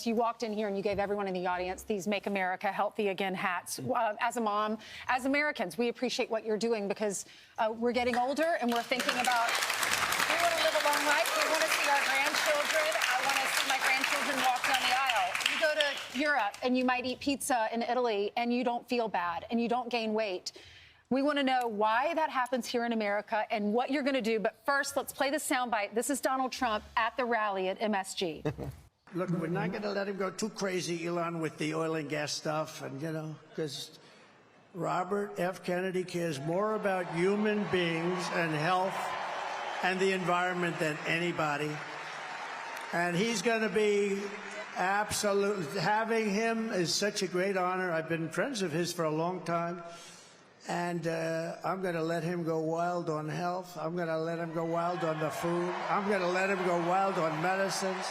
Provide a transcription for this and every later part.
this. You walked in here and you gave everyone in the audience these Make America Healthy Again hats. As a mom, as Americans, we appreciate what you're doing because we're getting older and we're thinking about, we want to live a long life. We want to see our grandchildren. I want to see my grandchildren walk down the aisle. You go to Europe and you might eat pizza in Italy and you don't feel bad and you don't gain weight. We want to know why that happens here in America and what you're going to do. But first, let's play the soundbite. This is Donald Trump at the rally at MSG. Look, we're not going to let him go too crazy, Elon, with the oil and gas stuff. And, you know, because Robert F. Kennedy cares more about human beings and health and the environment than anybody. And he's going to be absolutely, having him is such a great honor. I've been friends of his for a long time. And I'm going to let him go wild on health. I'm going to let him go wild on the food. I'm going to let him go wild on medicines.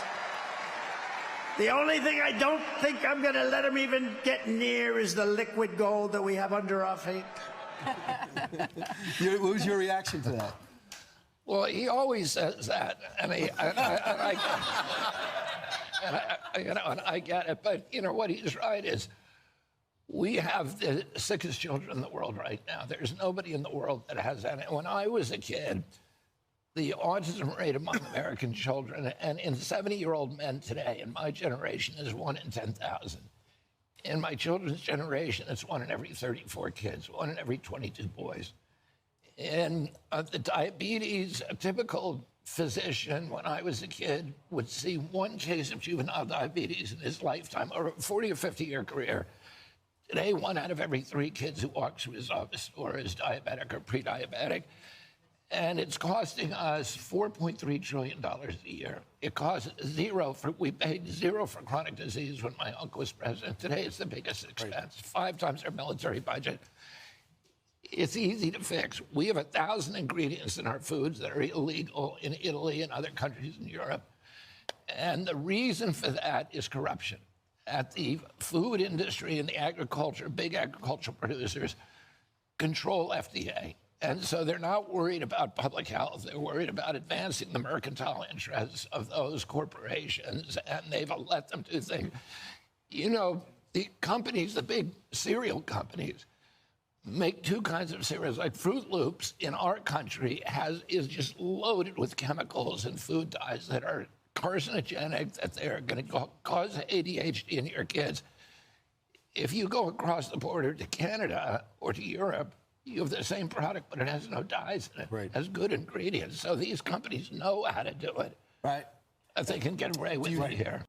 The only thing I don't think I'm going to let him even get near is the liquid gold that we have under our feet. What was your reaction to that? Well, he always says that, and I get it. But you know what he's right is, we have the sickest children in the world right now. There's nobody in the world that has that. When I was a kid, the autism rate among American children and in 70-year-old men today, in my generation, is 1 in 10,000. In my children's generation, it's 1 in every 34 kids, 1 in every 22 boys. In the diabetes, a typical physician, when I was a kid, would see 1 case of juvenile diabetes in his lifetime, or a 40 or 50-year career. Today, 1 out of every 3 kids who walk through his office door is diabetic or pre-diabetic. And it's costing us $4.3 trillion a year. It costs we paid zero for chronic disease when my uncle was president. Today, it's the biggest expense, 5 times our military budget. It's easy to fix. We have 1,000 ingredients in our foods that are illegal in Italy and other countries in Europe. And the reason for that is corruption. At the food industry and the agriculture, big agricultural producers control FDA. And so they're not worried about public health. They're worried about advancing the mercantile interests of those corporations, and they've let them do things. You know, the companies, the big cereal companies, make 2 kinds of cereals. Like Fruit Loops in our country is just loaded with chemicals and food dyes that are carcinogenic, that they're going to cause ADHD in your kids. If you go across the border to Canada or to Europe, you have the same product, but it has no dyes in it. Right. It has good ingredients. So these companies know how to do it. Right. If they can get away with it here.